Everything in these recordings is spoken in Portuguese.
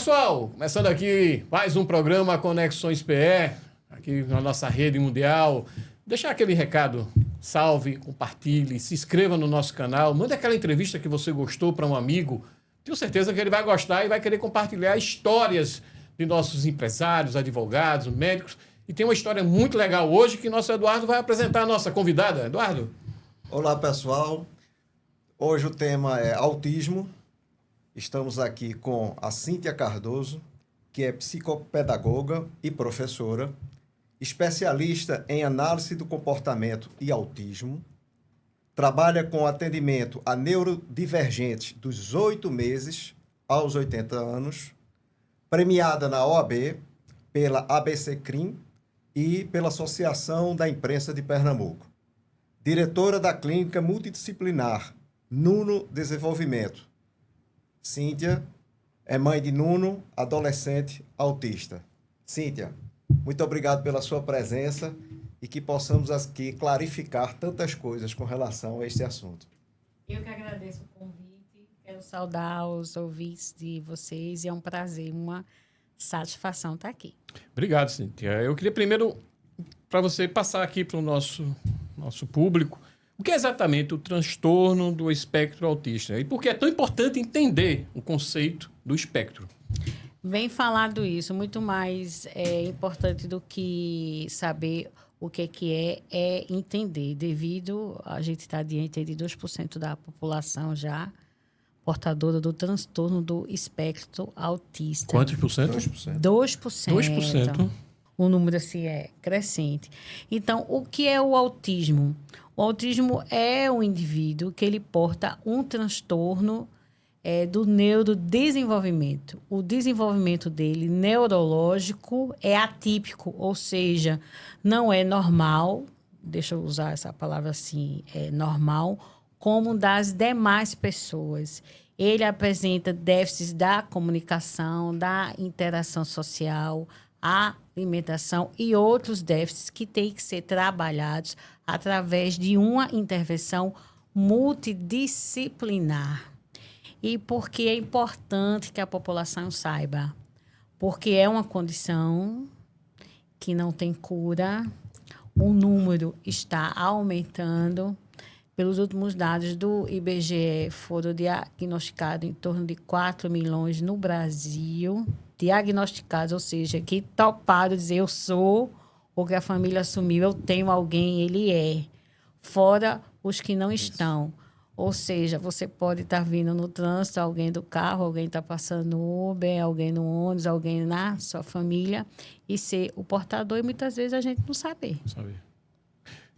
pessoal, começando aqui mais um programa Conexões PE, aqui na nossa rede mundial. Deixar aquele recado, salve, compartilhe, se inscreva no nosso canal, manda aquela entrevista que você gostou para um amigo. Tenho certeza que ele vai gostar e vai querer compartilhar histórias de nossos empresários, advogados, médicos. E tem uma história muito legal hoje que nosso Eduardo vai apresentar a nossa convidada. Eduardo. Olá, pessoal. Hoje o tema é autismo. Estamos aqui com a Cíntia Cardoso, que é psicopedagoga e professora, especialista em análise do comportamento e autismo, trabalha com atendimento a neurodivergentes dos 8 meses aos 80 anos, premiada na OAB, pela ABC-CRIM e pela Associação da Imprensa de Pernambuco, diretora da Clínica Multidisciplinar Nuno Desenvolvimento. Cíntia é mãe de Nuno, adolescente autista. Cíntia, muito obrigado pela sua presença e que possamos aqui clarificar tantas coisas com relação a este assunto. Eu que agradeço o convite, quero saudar os ouvintes de vocês e é um prazer, uma satisfação estar aqui. Obrigado, Cíntia. Eu queria primeiro, para você passar aqui para o nosso público, o que é exatamente o transtorno do espectro autista? E por que é tão importante entender o conceito do espectro? Bem falado isso, muito mais importante do que saber o que é entender, devido a gente estar diante de 2% da população já portadora do transtorno do espectro autista. Quantos por cento? 2%. 2%. 2%. O número assim é crescente. Então, o que é o autismo? O autismo é um indivíduo que ele porta um transtorno do neurodesenvolvimento. O desenvolvimento dele neurológico é atípico, ou seja, não é normal, deixa eu usar essa palavra assim, é normal, como das demais pessoas. Ele apresenta déficits da comunicação, da interação social, a alimentação e outros déficits que têm que ser trabalhados através de uma intervenção multidisciplinar. E por que é importante que a população saiba? Porque é uma condição que não tem cura, o número está aumentando. Pelos últimos dados do IBGE, foram diagnosticados em torno de 4 milhões no Brasil, diagnosticados, ou seja, que toparam dizer eu sou, ou que a família assumiu, eu tenho alguém, ele é. Fora os que não estão. Ou seja, você pode estar vindo no trânsito, alguém do carro, alguém está passando no Uber, alguém no ônibus, alguém na sua família, e ser o portador, e muitas vezes a gente não sabe.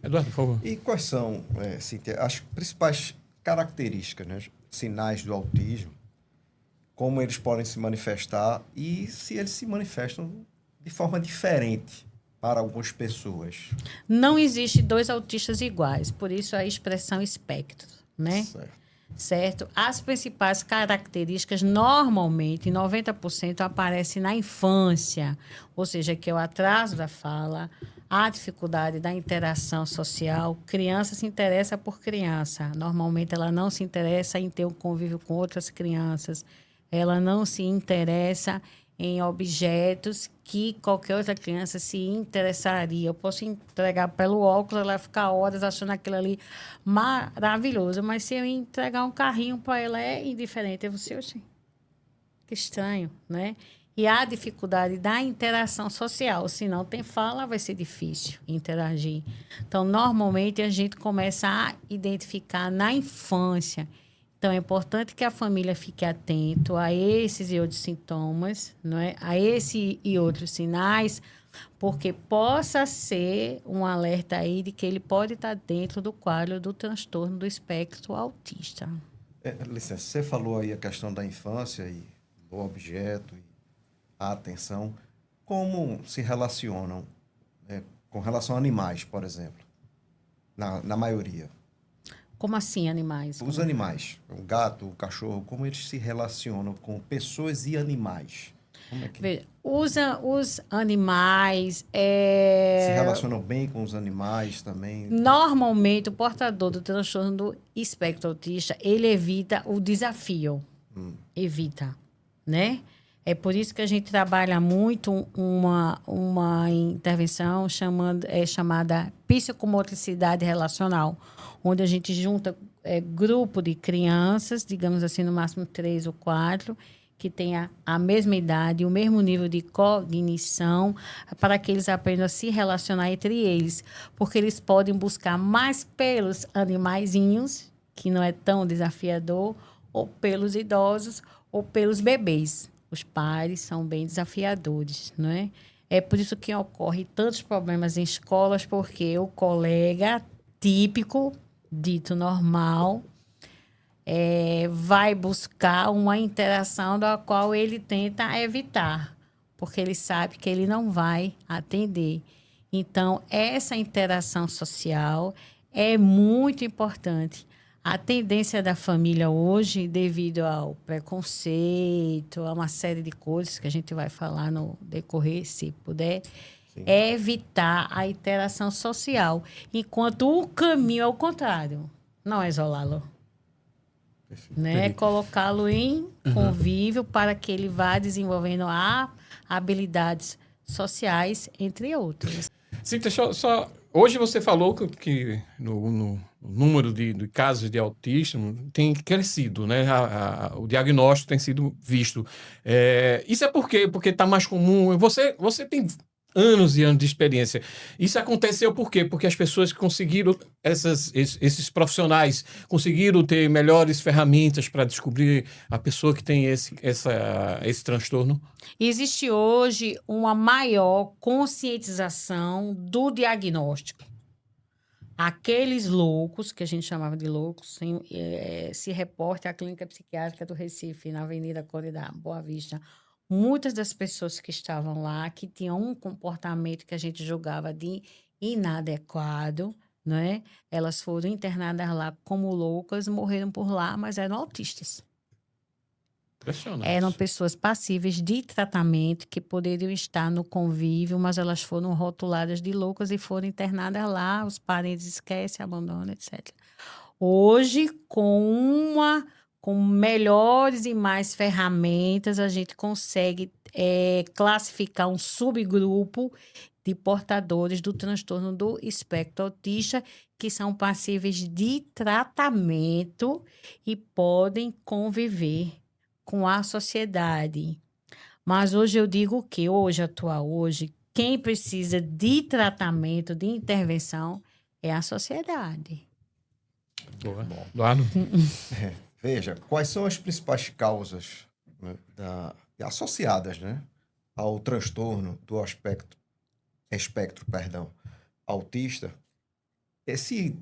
Eduardo, por favor. E quais são, Cíntia, as principais características, né, sinais do autismo, como eles podem se manifestar e se eles se manifestam de forma diferente para algumas pessoas? Não existe 2 autistas iguais, por isso a expressão espectro, né? Certo? As principais características, normalmente, 90% aparecem na infância, ou seja, que é o atraso da fala, a dificuldade da interação social. Criança se interessa por criança. Normalmente, ela não se interessa em ter um convívio com outras crianças. Ela não se interessa em objetos que qualquer outra criança se interessaria. Eu posso entregar pelo óculos, ela vai ficar horas achando aquilo ali maravilhoso. Mas se eu entregar um carrinho para ela, é indiferente. Você, que estranho, né? E a dificuldade da interação social. Se não tem fala, vai ser difícil interagir. Então, normalmente, a gente começa a identificar na infância. Então, é importante que a família fique atento a esses e outros sintomas, não é? A esse e outros sinais, porque possa ser um alerta aí de que ele pode estar dentro do quadro do transtorno do espectro autista. Licença, você falou aí a questão da infância e do objeto e a atenção. Como se relacionam com relação a animais, por exemplo, na maioria? Como assim, animais? Os animais, o gato, o cachorro, como eles se relacionam com pessoas e animais? Como é que Veja, os animais... se relacionam bem com os animais também? Normalmente, o portador do transtorno do espectro autista, ele evita o desafio. Evita, né? É por isso que a gente trabalha muito uma intervenção chamada psicomotricidade relacional, onde a gente junta grupo de crianças, digamos assim, no máximo 3 ou 4, que tenha a mesma idade, o mesmo nível de cognição, para que eles aprendam a se relacionar entre eles. Porque eles podem buscar mais pelos animaizinhos, que não é tão desafiador, ou pelos idosos, ou pelos bebês. Os pares são bem desafiadores, não é? É por isso que ocorre tantos problemas em escolas, porque o colega típico, dito normal, vai buscar uma interação da qual ele tenta evitar, porque ele sabe que ele não vai atender. Então, essa interação social é muito importante. A tendência da família hoje, devido ao preconceito, a uma série de coisas que a gente vai falar no decorrer, se puder, Sim. é evitar a interação social, enquanto o caminho é o contrário, não é isolá-lo. Né? Colocá-lo em convívio para que ele vá desenvolvendo habilidades sociais, entre outras. Sim, só hoje você falou que no número de casos de autismo tem crescido, né? O diagnóstico tem sido visto. Isso é por quê? Porque está mais comum. Você tem anos e anos de experiência. Isso aconteceu por quê? Porque as pessoas conseguiram, esses profissionais conseguiram ter melhores ferramentas para descobrir a pessoa que tem esse transtorno. Existe hoje uma maior conscientização do diagnóstico. Aqueles loucos, que a gente chamava de loucos, se reporta à Clínica Psiquiátrica do Recife, na Avenida Conde da Boa Vista. Muitas das pessoas que estavam lá, que tinham um comportamento que a gente julgava de inadequado, né? Elas foram internadas lá como loucas, morreram por lá, mas eram autistas. Impressionante. Eram pessoas passíveis de tratamento que poderiam estar no convívio, mas elas foram rotuladas de loucas e foram internadas lá, os parentes esquecem, abandonam, etc. Hoje, com melhores e mais ferramentas, a gente consegue classificar um subgrupo de portadores do transtorno do espectro autista que são passíveis de tratamento e podem conviver com a sociedade. Mas hoje eu digo que hoje, quem precisa de tratamento, de intervenção, é a sociedade. Boa. Eduardo? Veja, quais são as principais causas, né, associadas, né, ao transtorno do espectro, autista? Esse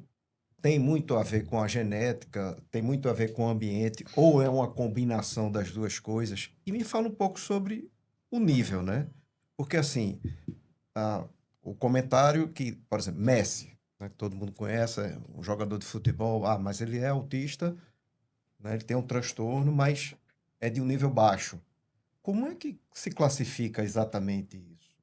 tem muito a ver com a genética, tem muito a ver com o ambiente, ou é uma combinação das duas coisas? E me fala um pouco sobre o nível, né? Porque, assim, o comentário que, por exemplo, Messi, né, que todo mundo conhece, é um jogador de futebol, mas ele é autista, né, ele tem um transtorno, mas é de um nível baixo. Como é que se classifica exatamente isso?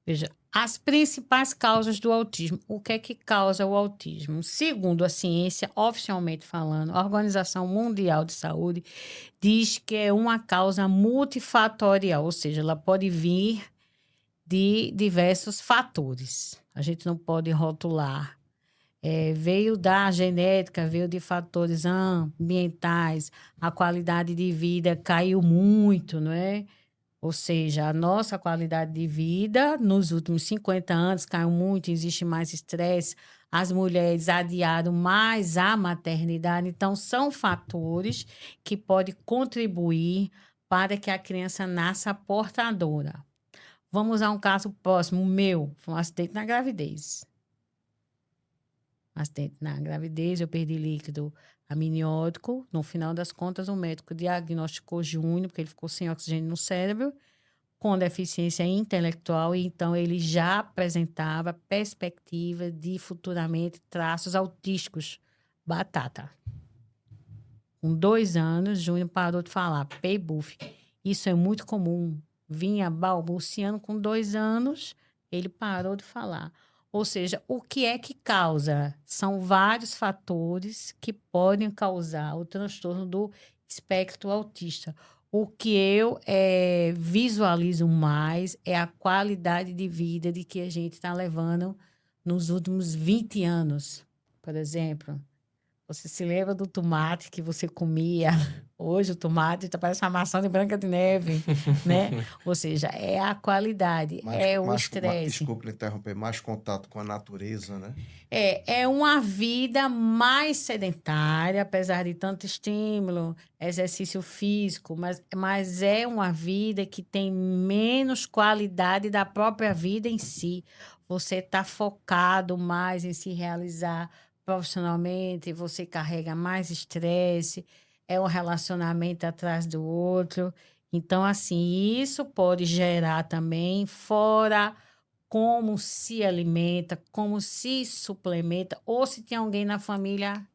Veja, as principais causas do autismo. O que é que causa o autismo? Segundo a ciência, oficialmente falando, a Organização Mundial de Saúde diz que é uma causa multifatorial, ou seja, ela pode vir de diversos fatores. A gente não pode rotular. Veio da genética, veio de fatores ambientais, a qualidade de vida caiu muito, não é? Ou seja, a nossa qualidade de vida nos últimos 50 anos caiu muito, existe mais estresse, as mulheres adiaram mais a maternidade. Então, são fatores que podem contribuir para que a criança nasça portadora. Vamos a um caso próximo, o meu, foi um acidente na gravidez. Acidente na gravidez, eu perdi líquido amniótico. No final das contas, o médico diagnosticou Júnior, porque ele ficou sem oxigênio no cérebro, com deficiência intelectual, e então ele já apresentava perspectiva de futuramente traços autísticos. Batata. Com 2 anos, Júnior parou de falar, P-Buff. Isso é muito comum. Vinha balbuciando com 2 anos, ele parou de falar. Ou seja, o que é que causa? São vários fatores que podem causar o transtorno do espectro autista. O que eu visualizo mais é a qualidade de vida de que a gente está levando nos últimos 20 anos. Por exemplo, você se lembra do tomate que você comia? Hoje o tomate parece uma maçã de Branca de Neve, né? Ou seja, é a qualidade, é o estresse. Desculpe interromper, mais contato com a natureza, né? É uma vida mais sedentária, apesar de tanto estímulo, exercício físico, mas é uma vida que tem menos qualidade da própria vida em si. Você está focado mais em se realizar profissionalmente, você carrega mais estresse, é um relacionamento atrás do outro. Então, assim, isso pode gerar também, fora como se alimenta, como se suplementa, ou se tem alguém na família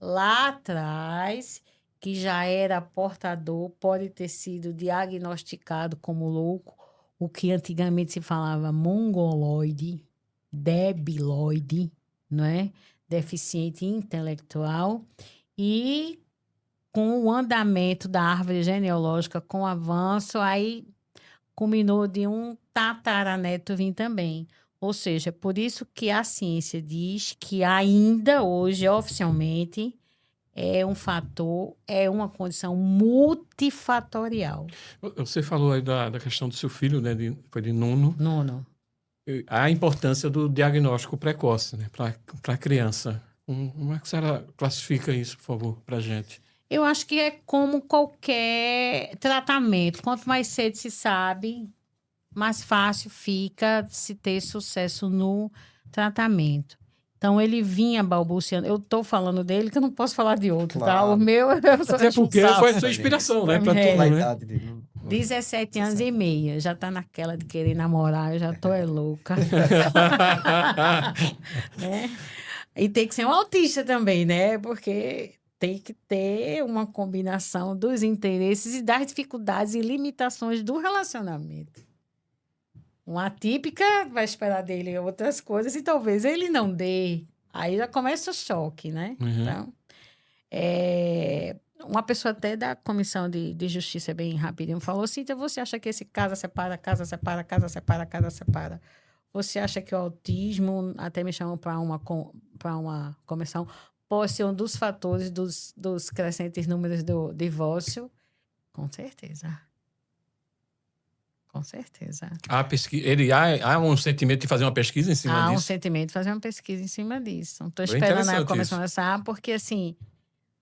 lá atrás que já era portador, pode ter sido diagnosticado como louco, o que antigamente se falava mongoloide, debiloide, não é? Deficiente intelectual, e com o andamento da árvore genealógica, com o avanço, aí culminou de um tataraneto vir também. Ou seja, por isso que a ciência diz que ainda hoje, oficialmente, é um fator, é uma condição multifatorial. Você falou aí da questão do seu filho, né? Foi de nono. Nono. A importância do diagnóstico precoce, né? Para a criança. Como é que a senhora classifica isso, por favor, para a gente? Eu acho que é como qualquer tratamento. Quanto mais cedo se sabe, mais fácil fica se ter sucesso no tratamento. Então, ele vinha balbuciando. Eu estou falando dele, que eu não posso falar de outro, tá? Claro. O meu, eu sou Até porque responsável. foi a sua inspiração, né? Para É. tudo, Pela né? idade dele. 17 anos e meio. Já tá naquela de querer namorar, eu já tô louca. Né? E tem que ser um autista também, né? Porque tem que ter uma combinação dos interesses e das dificuldades e limitações do relacionamento. Uma atípica vai esperar dele outras coisas e talvez ele não dê. Aí já começa o choque, né? Uhum. Então, uma pessoa até da Comissão de Justiça, bem rapidinho, falou: Cíntia, você acha que esse casa separa, casa separa, casa separa, casa separa? Você acha que o autismo, até me chamam para uma comissão, pode ser um dos fatores dos crescentes números do divórcio? Com certeza. Com certeza. Há um sentimento de fazer uma pesquisa em cima Há disso? um sentimento de fazer uma pesquisa em cima disso. Não estou Bem esperando a interessante comissão isso. lançar, porque, assim,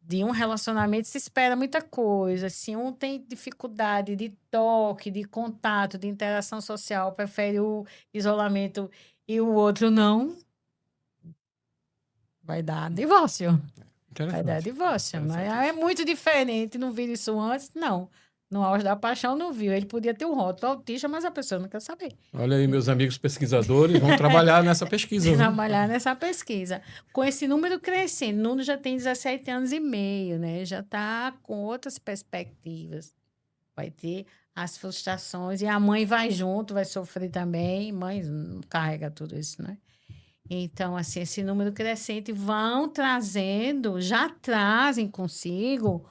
de um relacionamento se espera muita coisa. Se um tem dificuldade de toque, de contato, de interação social, prefere o isolamento e o outro não, vai dar divórcio. Vai dar divórcio. Mas é muito diferente. Não vi isso antes? Não. No auge da paixão, não viu. Ele podia ter um rótulo autista, mas a pessoa não quer saber. Olha aí, meus amigos pesquisadores, vão trabalhar nessa pesquisa. Trabalhar nessa pesquisa. Com esse número crescendo, Nuno já tem 17 anos e meio, né? Já está com outras perspectivas. Vai ter as frustrações e a mãe vai junto, vai sofrer também. Mãe não carrega tudo isso, né? Então, assim, esse número crescente vão trazendo, já trazem consigo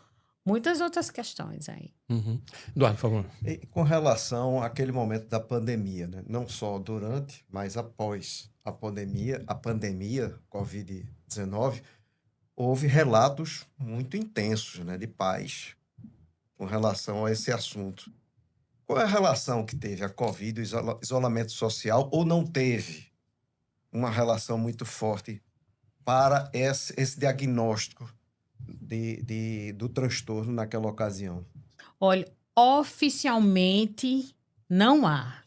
muitas outras questões aí. Uhum. Eduardo, por favor. E com relação àquele momento da pandemia, né? Não só durante, mas após a pandemia Covid-19, houve relatos muito intensos, né, de pais com relação a esse assunto. Qual é a relação que teve a Covid, o isolamento social, ou não teve uma relação muito forte para esse diagnóstico do transtorno naquela ocasião? Olha, oficialmente não há.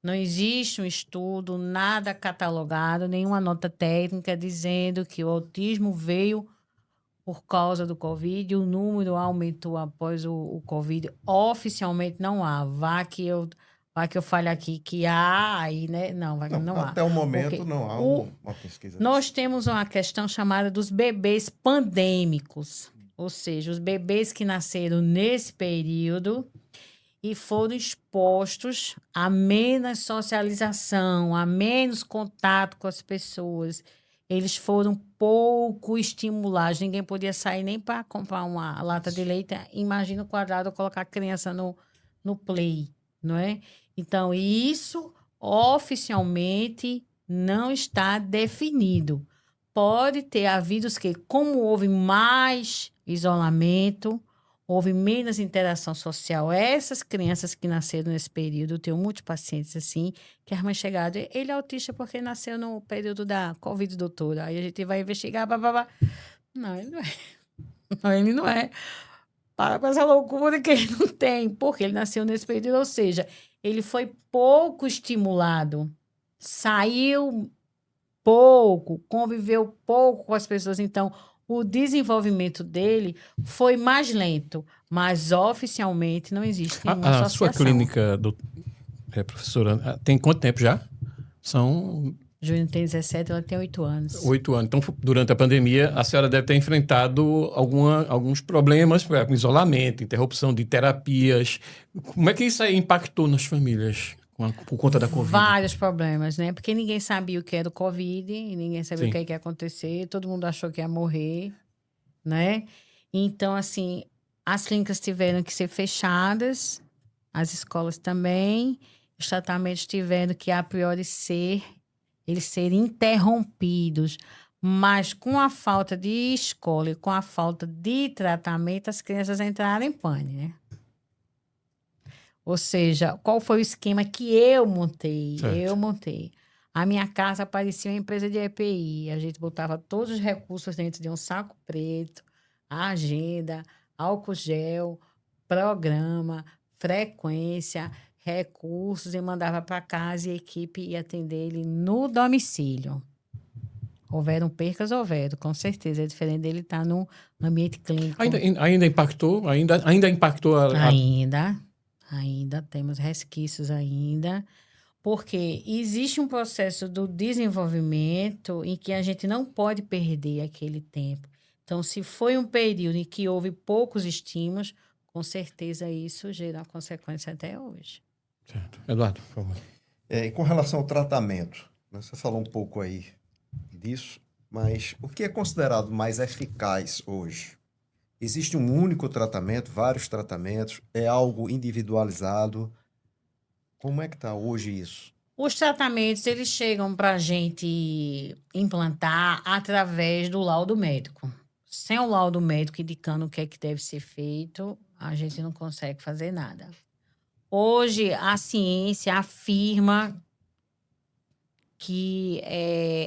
Não existe um estudo, nada catalogado, nenhuma nota técnica dizendo que o autismo veio por causa do Covid e o número aumentou após o Covid. Oficialmente não há. Vá que eu fale aqui que há, aí, né? Não há. Até o momento Porque não há uma pesquisa. Nós temos uma questão chamada dos bebês pandêmicos, ou seja, os bebês que nasceram nesse período e foram expostos a menos socialização, a menos contato com as pessoas. eles foram pouco estimulados. Ninguém podia sair nem para comprar uma lata de leite. Imagina o quadrado, colocar a criança no play, não é? Então, isso oficialmente não está definido. Pode ter havido que, como houve mais isolamento, houve menos interação social, essas crianças que nasceram nesse período, eu tenho muitos pacientes assim, que as mães chegaram, ele é autista porque nasceu no período da Covid, doutora. Aí a gente vai investigar, blá, blá, blá. Não, ele não é. Não, ele não é. Para com essa loucura que ele não tem, porque ele nasceu nesse período, ou seja, ele foi pouco estimulado, saiu pouco, conviveu pouco com as pessoas, então o desenvolvimento dele foi mais lento, mas oficialmente não existe nenhuma A associação. sua clínica, professora, tem quanto tempo já? São Júnior tem 17, ela tem 8 anos. 8 anos. Então, durante a pandemia, a senhora deve ter enfrentado alguns problemas, com isolamento, interrupção de terapias. Como é que isso aí impactou nas famílias por conta da Covid? Vários problemas, né? Porque ninguém sabia o que era o Covid, ninguém sabia Sim. o que ia acontecer, todo mundo achou que ia morrer, né? Então, assim, as clínicas tiveram que ser fechadas, as escolas também, os tratamentos tiveram que, a priori, eles serem interrompidos. Mas com a falta de escola e com a falta de tratamento, as crianças entraram em pânico, né? Ou seja, qual foi o esquema que eu montei? Certo. Eu montei. A minha casa parecia uma empresa de EPI. A gente botava todos os recursos dentro de um saco preto, a agenda, álcool gel, programa, frequência, recursos, e mandava para casa e a equipe ia atender ele no domicílio. Houveram percas, houveram, com certeza. É diferente dele estar no ambiente clínico. Ainda impactou? Ainda impactou Ainda temos resquícios ainda, porque existe um processo do desenvolvimento em que a gente não pode perder aquele tempo. Então, se foi um período em que houve poucos estímulos, com certeza isso gera consequência até hoje. Certo. Eduardo, por favor. E com relação ao tratamento, né, você falou um pouco aí disso, mas o que é considerado mais eficaz hoje? Existe um único tratamento, vários tratamentos, é algo individualizado? Como é que está hoje isso? Os tratamentos, eles chegam para a gente implantar através do laudo médico. Sem o laudo médico indicando o que é que deve ser feito, a gente não consegue fazer nada. Hoje, a ciência afirma que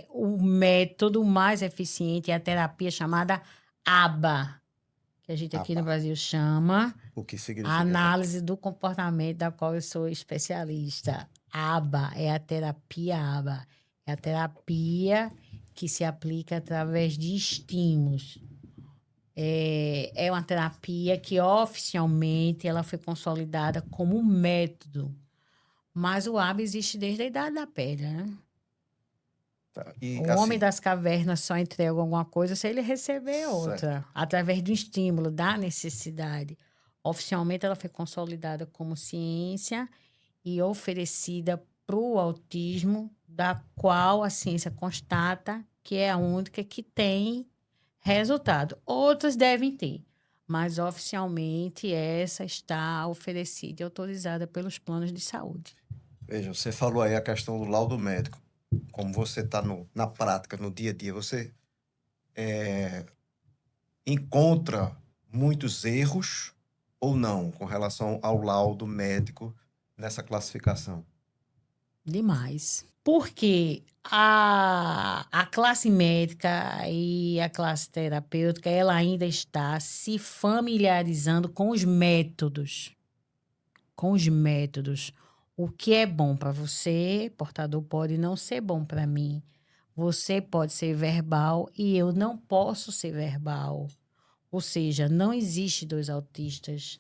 o método mais eficiente é a terapia chamada ABA, que a gente aqui no Brasil chama O que significa? Análise do Comportamento, da qual eu sou especialista. ABA é a terapia ABA. É a terapia que se aplica através de estímulos. É uma terapia que oficialmente ela foi consolidada como um método. Mas o ABA existe desde a Idade da Pedra, né? Tá. E, O homem das cavernas só entrega alguma coisa se ele receber outra, através do estímulo, da necessidade. Oficialmente, ela foi consolidada como ciência e oferecida para o autismo, da qual a ciência constata que é a única que tem resultado. Outras devem ter, mas oficialmente essa está oferecida e autorizada pelos planos de saúde. Veja, você falou aí a questão do laudo médico. Como você está na prática, no dia a dia, você encontra muitos erros ou não com relação ao laudo médico nessa classificação? Demais. Porque a classe médica e a classe terapêutica, ela ainda está se familiarizando com os métodos. Com os métodos. O que é bom para você, portador, pode não ser bom para mim. Você pode ser verbal e eu não posso ser verbal. Ou seja, não existe dois autistas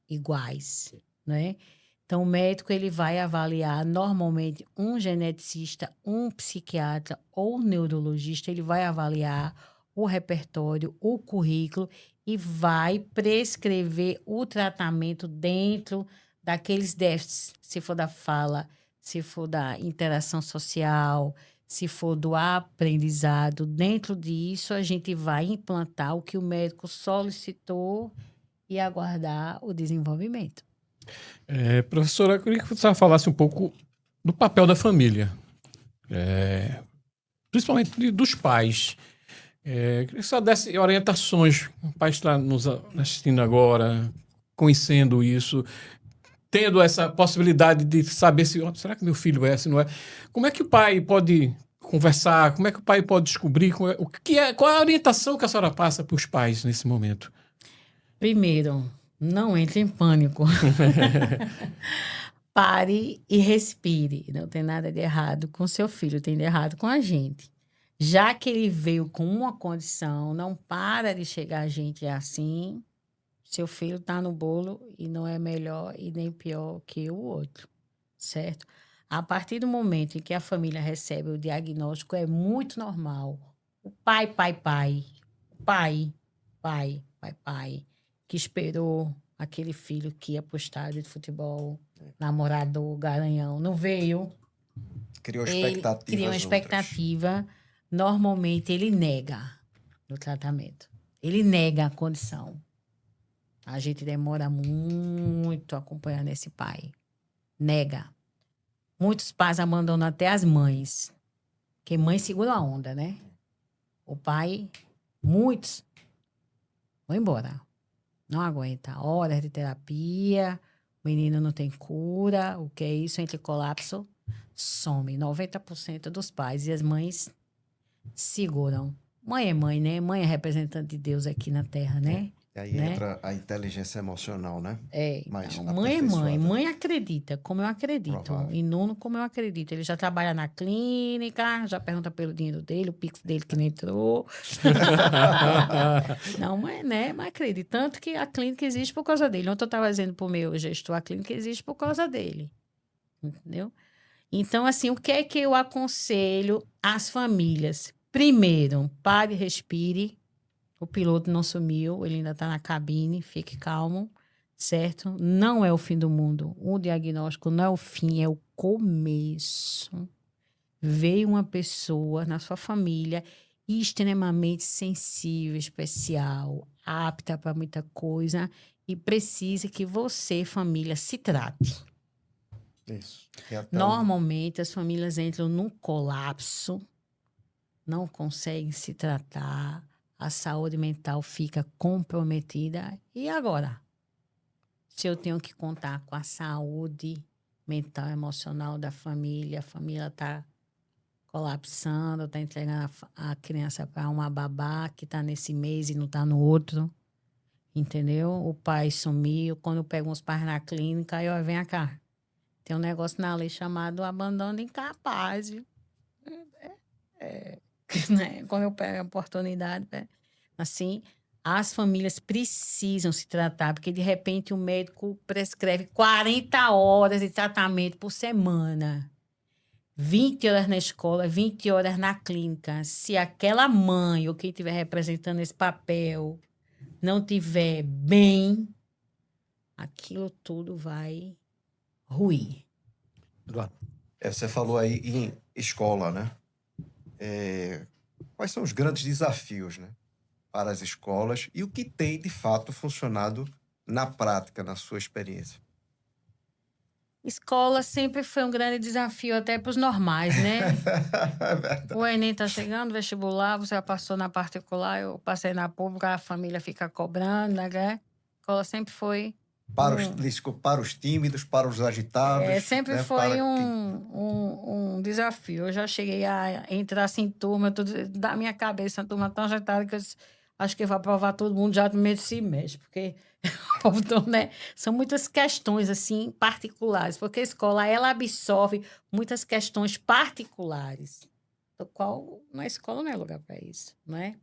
iguais, né? Então, o médico ele vai avaliar normalmente um geneticista, um psiquiatra ou um neurologista, ele vai avaliar o repertório, o currículo e vai prescrever o tratamento dentro daqueles déficits, se for da fala, se for da interação social, Se for do aprendizado, dentro disso a gente vai implantar o que o médico solicitou e aguardar o desenvolvimento. Professora, eu queria que você falasse um pouco do papel da família, principalmente dos pais. Queria que você desse orientações. O pai está nos assistindo agora, conhecendo isso, tendo essa possibilidade de saber se será que meu filho é, se não é. Como é que o pai pode conversar? Como é que o pai pode descobrir qual é a orientação que a senhora passa para os pais nesse momento? Primeiro, não entre em pânico. Pare e respire. Não tem nada de errado com seu filho, tem de errado com a gente. Já que ele veio com uma condição, não para de chegar a gente assim. Seu filho está no bolo e não é melhor e nem pior que o outro, certo? A partir do momento em que a família recebe o diagnóstico, é muito normal. O pai, que esperou aquele filho que ia para o estádio de futebol, namorador, garanhão, não veio. Criou Ele expectativas. cria uma expectativa. Normalmente, ele nega no tratamento. Ele nega a condição. A gente demora muito acompanhando esse pai. Nega. Muitos pais abandonam até as mães. Porque mãe segura a onda, né? O pai, muitos, vão embora. Não aguenta. Horas de terapia, o menino não tem cura. O que é isso? Entre colapso, some. 90% dos pais e as mães seguram. Mãe é mãe, né? Mãe é representante de Deus aqui na Terra, né? E aí né? entra a inteligência emocional, né? Mais então, mãe é mãe. Mãe acredita, como eu acredito. Provável. E Nuno, como eu acredito. Ele já trabalha na clínica, já pergunta pelo dinheiro dele, o Pix dele que não entrou. Não, mãe, né? Mas acredita. Tanto que a clínica existe por causa dele. Ontem eu estava dizendo para o meu gestor, a clínica existe por causa dele. Entendeu? Então, assim, o que é que eu aconselho às famílias? Primeiro, pare, respire. O piloto não sumiu, ele ainda está na cabine, fique calmo, certo? Não é o fim do mundo. O diagnóstico não é o fim, é o começo. Veio uma pessoa na sua família extremamente sensível, especial, apta para muita coisa e precisa que você, família, se trate. Isso. Normalmente, as famílias entram num colapso, não conseguem se tratar, a saúde mental fica comprometida. E agora? Se eu tenho que contar com a saúde mental e emocional da família, a família está colapsando, está entregando a criança para uma babá que está nesse mês e não está no outro, entendeu? O pai sumiu. Quando eu pego uns pais na clínica, eu venho cá. Tem um negócio na lei chamado abandono incapaz. Né? Quando eu pego a oportunidade, assim, as famílias precisam se tratar, porque de repente o médico prescreve 40 horas de tratamento por semana. 20 horas na escola, 20 horas na clínica. Se aquela mãe ou quem estiver representando esse papel não tiver bem, aquilo tudo vai ruir. Você falou aí em escola, né? Quais são os grandes desafios, né, para as escolas e o que tem, de fato, funcionado na prática, na sua experiência? Escola sempre foi um grande desafio, até para os normais, né? O Enem está chegando, vestibular, você já passou na particular, eu passei na pública, a família fica cobrando, né? Escola sempre foi... Para os tímidos, para os agitados. Sempre né? foi um desafio. Eu já cheguei a entrar assim, turma, da minha cabeça, a turma tão agitada que eu acho que vai aprovar todo mundo já no primeiro semestre, porque né? São muitas questões assim particulares, porque a escola ela absorve muitas questões particulares, do qual na escola não é lugar para isso, né?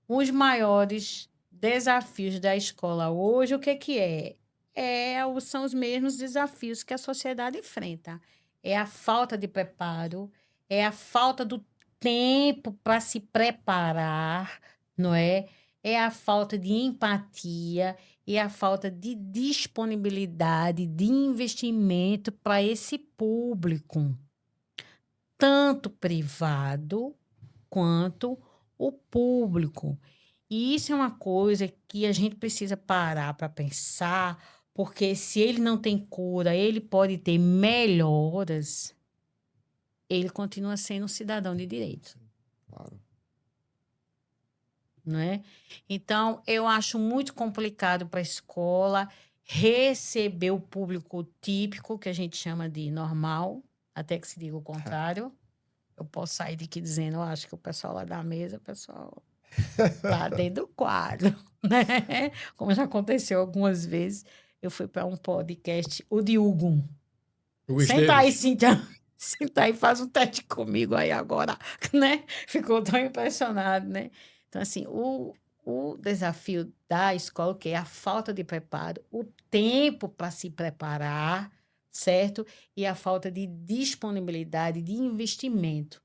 Os maiores desafios da escola hoje, o que é? São os mesmos desafios que a sociedade enfrenta. É a falta de preparo, é a falta do tempo para se preparar, não é? É a falta de empatia e a falta de disponibilidade de investimento para esse público. tanto privado quanto o público. E isso é uma coisa que a gente precisa parar para pensar, porque se ele não tem cura, ele pode ter melhoras, ele continua sendo um cidadão de direito. Claro. Não é? Então, eu acho muito complicado para a escola receber o público típico, que a gente chama de normal, até que se diga o contrário. Eu posso sair daqui dizendo, eu acho que o pessoal lá da mesa, o pessoal tá dentro do quadro, né? Como já aconteceu algumas vezes, eu fui para um podcast, o de Hugo. O Senta aí, Esteves. Cíntia. Senta aí, faz um teste comigo aí agora, né? Ficou tão impressionado, né? Então, assim, o desafio da escola, que é a falta de preparo, o tempo para se preparar, certo? E a falta de disponibilidade de investimento.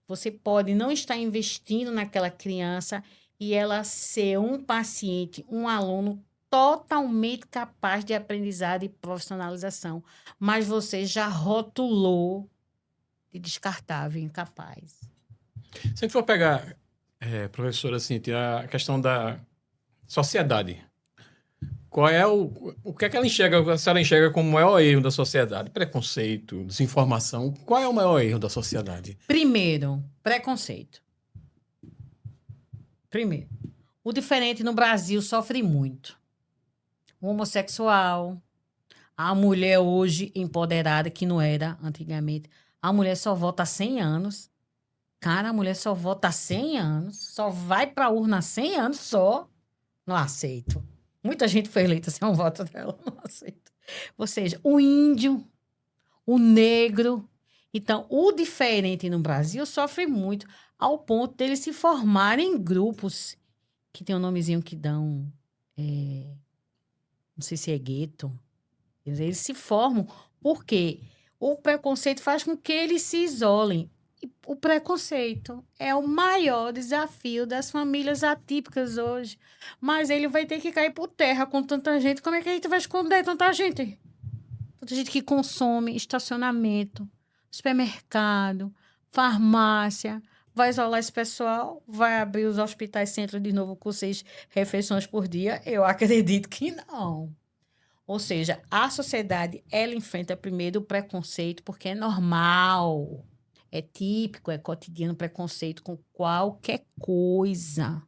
Você pode não estar investindo naquela criança e ela ser um paciente, um aluno totalmente capaz de aprendizado e profissionalização, mas você já rotulou de descartável, incapaz. Se a gente for pegar, professora Cíntia, a questão da sociedade, qual é o que é que ela enxerga, a senhora enxerga como o maior erro da sociedade? Preconceito, desinformação. Qual é o maior erro da sociedade? Primeiro, preconceito. Primeiro, o diferente no Brasil sofre muito. O homossexual, a mulher hoje empoderada, que não era antigamente. A mulher só vota há 100 anos. Cara, a mulher só vota há 100 anos. Só vai pra urna há 100 anos só. Não aceito. Muita gente foi eleita sem um voto dela. Não aceito. Ou seja, o índio, o negro. Então, o diferente no Brasil sofre muito, ao ponto deles se formarem em grupos que tem um nomezinho que dão. Não sei se é gueto. Quer dizer, eles se formam porque o preconceito faz com que eles se isolem. E o preconceito é o maior desafio das famílias atípicas hoje. Mas ele vai ter que cair por terra com tanta gente. Como é que a gente vai esconder tanta gente? Tanta gente que consome estacionamento, supermercado, farmácia. Vai isolar esse pessoal? Vai abrir os hospitais centro de novo com 6 refeições por dia? Eu acredito que não. Ou seja, a sociedade, ela enfrenta primeiro o preconceito porque é normal, é típico, é cotidiano preconceito com qualquer coisa.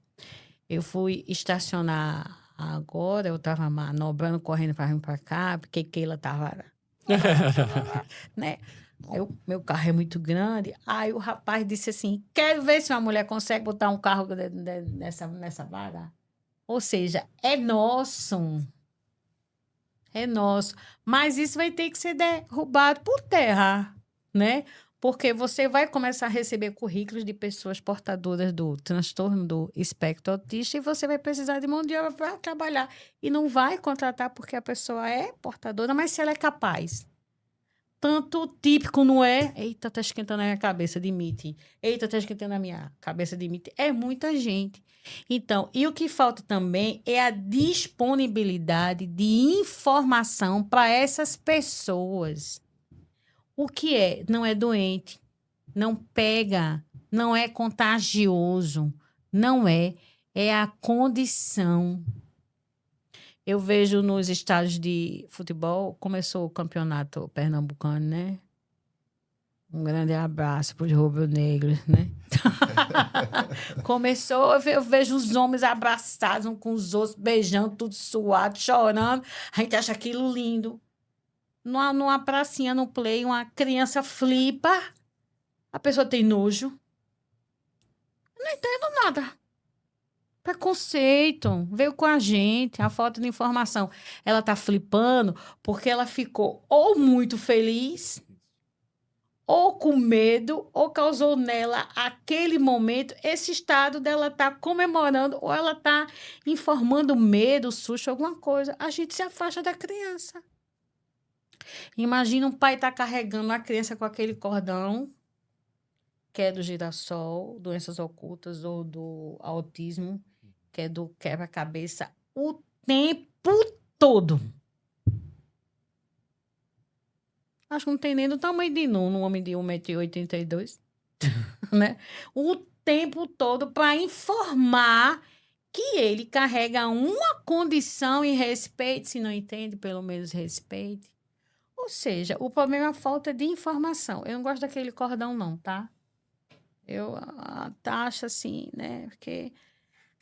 Eu fui estacionar agora, eu estava manobrando, correndo para vir para cá, porque Keila estava, né? Aí meu carro é muito grande. Aí o rapaz disse assim, quero ver se uma mulher consegue botar um carro nessa vaga. Ou seja, é nosso. É nosso. Mas isso vai ter que ser derrubado por terra, né? Porque você vai começar a receber currículos de pessoas portadoras do transtorno do espectro autista e você vai precisar de mão de obra para trabalhar. E não vai contratar porque a pessoa é portadora, mas se ela é capaz. Tanto típico não é. Eita, tá esquentando a minha cabeça, demite. Eita, tá esquentando a minha cabeça, demite. É muita gente. Então, e o que falta também é a disponibilidade de informação para essas pessoas. O que é? Não é doente, não pega, não é contagioso, não é. É a condição. Eu vejo nos estádios de futebol, começou o campeonato pernambucano, né? Um grande abraço para os rubro-negros, né? Começou, eu vejo os homens abraçados uns com os outros, beijando, tudo suado, chorando. A gente acha aquilo lindo. Numa pracinha, no play, uma criança flipa, a pessoa tem nojo. Não entendo nada. Preconceito, veio com a gente, a falta de informação. Ela tá flipando porque ela ficou ou muito feliz, ou com medo, ou causou nela aquele momento, esse estado dela tá comemorando, ou ela tá informando medo, susto, alguma coisa. A gente se afasta da criança. Imagina um pai tá carregando a criança com aquele cordão, que é do girassol, doenças ocultas ou do autismo, que é do quebra-cabeça, o tempo todo. Acho que não tem nem do tamanho de Nuno, um homem de 1,82 m, né? O tempo todo para informar que ele carrega uma condição e respeite. Se não entende, pelo menos respeite. Ou seja, o problema é a falta de informação. Eu não gosto daquele cordão, não, tá? Eu acho assim, né? Porque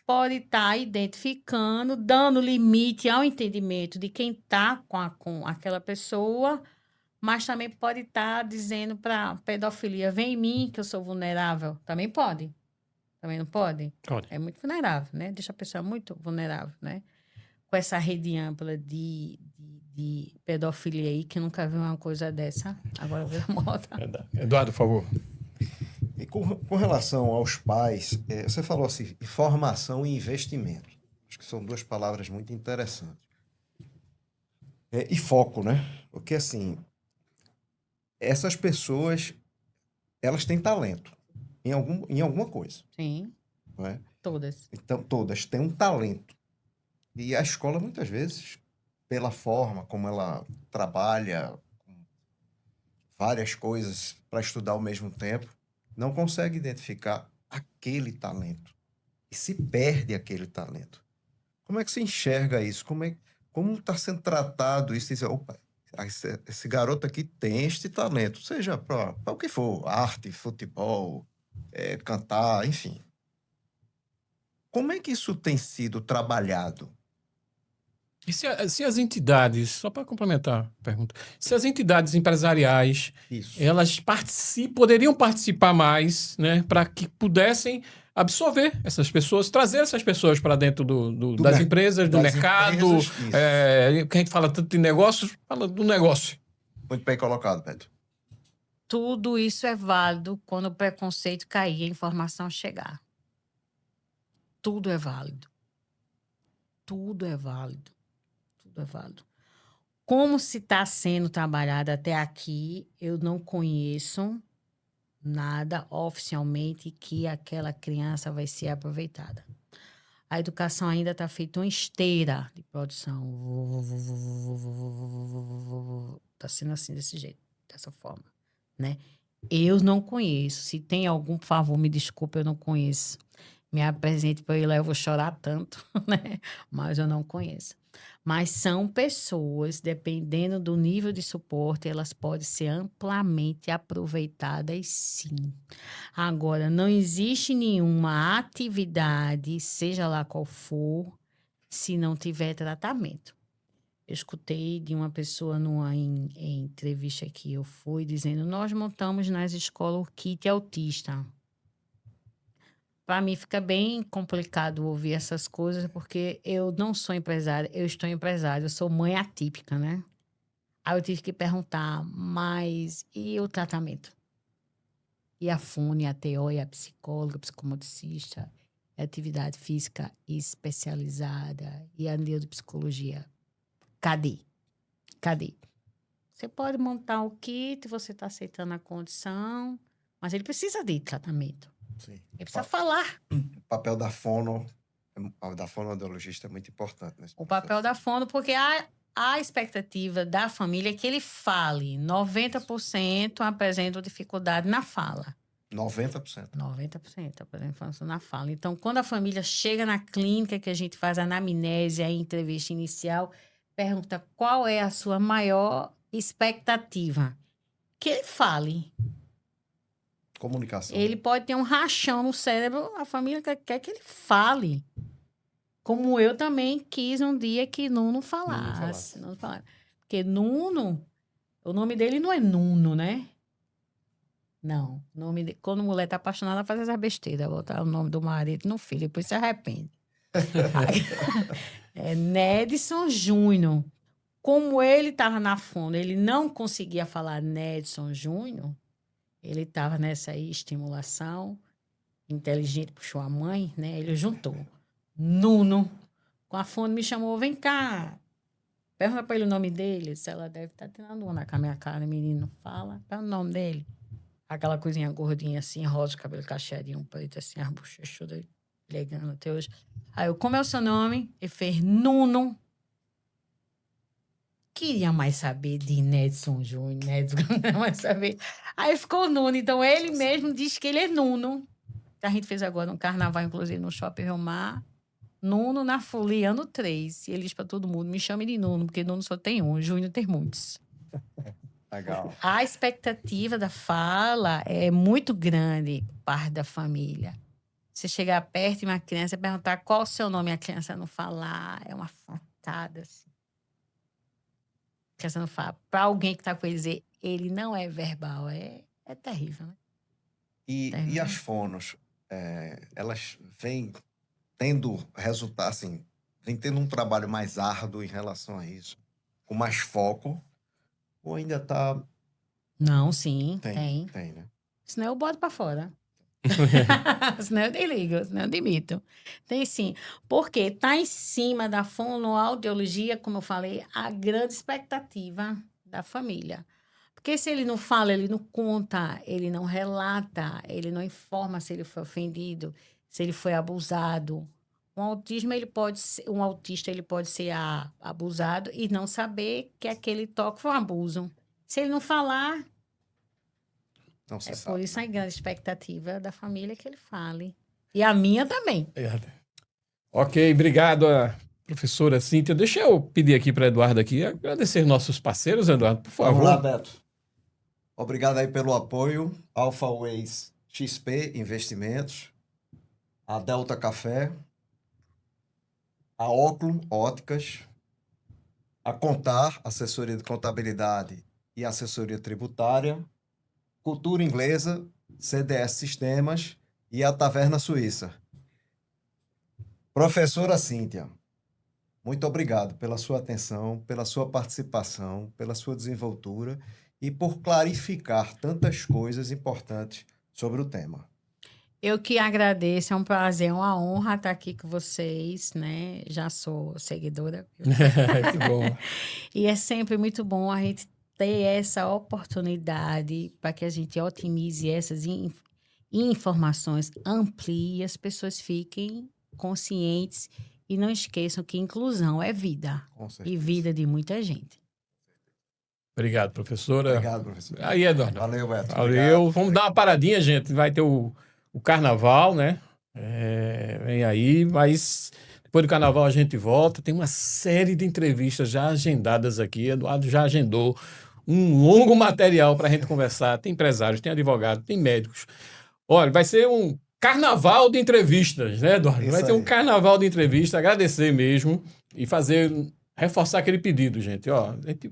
pode estar identificando, dando limite ao entendimento de quem está com aquela pessoa, mas também pode estar dizendo para pedofilia, vem em mim, que eu sou vulnerável. Também pode. Também não pode? Pode. É muito vulnerável, né? Deixa a pessoa muito vulnerável, né? Com essa rede ampla de pedofilia aí, que nunca viu uma coisa dessa. Agora vira moda. Eduardo, por favor. E com relação aos pais, você falou assim, formação e investimento. Acho que são duas palavras muito interessantes. E foco, né? Porque, assim, essas pessoas, elas têm talento em alguma coisa, Sim, não é? todas. Então, todas têm um talento. E a escola, muitas vezes, pela forma como ela trabalha com várias coisas para estudar ao mesmo tempo, não consegue identificar aquele talento. E se perde aquele talento. Como é que se enxerga isso? Como está sendo tratado isso? Dizer, opa, esse garoto aqui tem este talento, seja para o que for, arte, futebol, cantar, enfim. Como é que isso tem sido trabalhado? E se as entidades, só para complementar a pergunta, se as entidades empresariais, Isso. elas poderiam participar mais, né, para que pudessem absorver essas pessoas, trazer essas pessoas para dentro das empresas, do das mercado, empresas, isso. que a gente fala tanto de negócios, fala do negócio. Muito bem colocado, Pedro. Tudo isso é válido quando o preconceito cair e a informação chegar. Tudo é válido. Tudo é válido. Tudo é válido. Como se está sendo trabalhado até aqui, eu não conheço nada oficialmente que aquela criança vai ser aproveitada. A educação ainda está feita uma esteira de produção. Está sendo assim, desse jeito, dessa forma, né? Eu não conheço. Se tem algum, por favor, me desculpe, eu não conheço. Me apresente para eu ir lá, eu vou chorar tanto, né? Mas eu não conheço. Mas são pessoas, dependendo do nível de suporte, elas podem ser amplamente aproveitadas, sim. Agora, não existe nenhuma atividade, seja lá qual for, se não tiver tratamento. Eu escutei de uma pessoa em entrevista que eu fui, dizendo, nós montamos nas escolas o kit autista. Para mim fica bem complicado ouvir essas coisas, porque eu não sou empresária, eu estou empresária, eu sou mãe atípica, né? Aí eu tive que perguntar, mas e o tratamento? E a FUNE, a TO, e a psicóloga, psicomotricista, a atividade física especializada e a neuropsicologia. Cadê? Cadê? Você pode montar o kit, você está aceitando a condição, mas ele precisa de tratamento. Sim. Ele precisa falar. O papel da fonoaudiologista é muito importante nesse O processo. papel da fono, porque a expectativa da família é que ele fale. 90% apresentam dificuldade na fala. 90%. 90% apresentam na fala. Então, quando a família chega na clínica, que a gente faz a anamnese, a entrevista inicial, pergunta qual é a sua maior expectativa. Que ele fale. Comunicação. Ele pode ter um rachão no cérebro, a família quer que ele fale. Como eu também quis um dia que Nuno falasse. Nuno falasse. Porque Nuno, o nome dele não é Nuno, né? Não. Quando a mulher tá apaixonada, ela faz essa besteira. Botar o nome do marido no filho, depois se arrepende. É Nedson Júnior. Como ele estava na fono, ele não conseguia falar Nedson Júnior, ele estava nessa aí, estimulação, inteligente, puxou a mãe, né? Ele juntou. Nuno, com a fone, me chamou, vem cá. Pergunta para ele o nome dele, se ela deve estar tirando onda com a minha cara, menino, fala, qual é o nome dele? Aquela coisinha gordinha assim, rosa, cabelo cacheadinho, preto assim, as bochechas elegando até hoje. Aí eu, como é o seu nome? Ele fez Nuno. queria mais saber de Nedson Júnior, Nedson não queria mais saber. Aí ficou Nuno, então ele mesmo diz que ele é Nuno. A gente fez agora um carnaval, inclusive, no Shopping Romar. Nuno na folia, ano 3. E ele diz para todo mundo, me chame de Nuno, porque Nuno só tem um, Júnior tem muitos. Legal. A expectativa da fala é muito grande por parte da família. Você chegar perto de uma criança e perguntar qual o seu nome, a criança não falar, é uma facada, assim. A criança não fala. Para alguém que está com ele dizer, ele não é verbal, é terrível, né? E as fonos, elas vêm tendo resultado, assim, vêm tendo um trabalho mais árduo em relação a isso, com mais foco, ou ainda está... Não, sim, Tem, tem. né? Senão eu boto para fora. Senão eu desligo, senão eu demito. Tem sim. Porque está em cima da fonoaudiologia, como eu falei, a grande expectativa da família. Porque se ele não fala, ele não conta, ele não relata, ele não informa se ele foi ofendido, se ele foi abusado. Um autista ele pode ser abusado e não saber que aquele toque foi um abuso. Se ele não falar, Não se é sabe. por isso a grande expectativa da família que ele fale. E a minha também. Ok, obrigado, professora Cíntia. Deixa eu pedir aqui para Eduardo aqui, agradecer nossos parceiros, Eduardo, por favor. Vamos lá, Beto. Obrigado aí pelo apoio. Alpha Ways XP Investimentos, a Delta Café, a Óculo Óticas, a Contar, assessoria de contabilidade e assessoria tributária, Cultura Inglesa, CDS Sistemas e a Taverna Suíça. Professora Cíntia, muito obrigado pela sua atenção, pela sua participação, pela sua desenvoltura e por clarificar tantas coisas importantes sobre o tema. Eu que agradeço, é um prazer, é uma honra estar aqui com vocês, né? Já sou seguidora. Que bom. E é sempre muito bom a gente ter essa oportunidade para que a gente otimize essas informações, amplie e as pessoas fiquem conscientes e não esqueçam que inclusão é vida. Com certeza. E vida de muita gente. Obrigado, professora. Obrigado, professor. Aí, Eduardo. Valeu, Beto. Valeu. Obrigado. Vamos dar uma paradinha, gente. Vai ter o carnaval, né? Vem aí, mas depois do carnaval a gente volta. Tem uma série de entrevistas já agendadas aqui. Eduardo já agendou um longo material para a gente conversar. Tem empresários, tem advogados, tem médicos. Olha, vai ser um carnaval de entrevistas, né, Eduardo? Isso Vai ter um aí. carnaval de entrevistas. Agradecer mesmo e reforçar aquele pedido, gente. Ó, a gente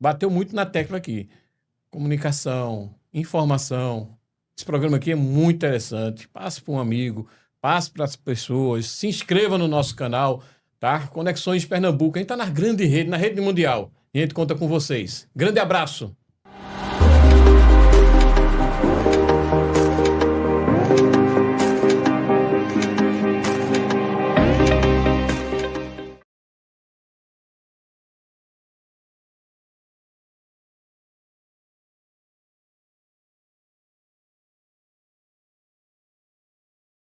bateu muito na tecla aqui. Comunicação, informação. Esse programa aqui é muito interessante. Passe para um amigo, passe para as pessoas, se inscreva no nosso canal, tá? Conexões Pernambuco. A gente está na grande rede, na rede mundial. E a gente conta com vocês. Grande abraço.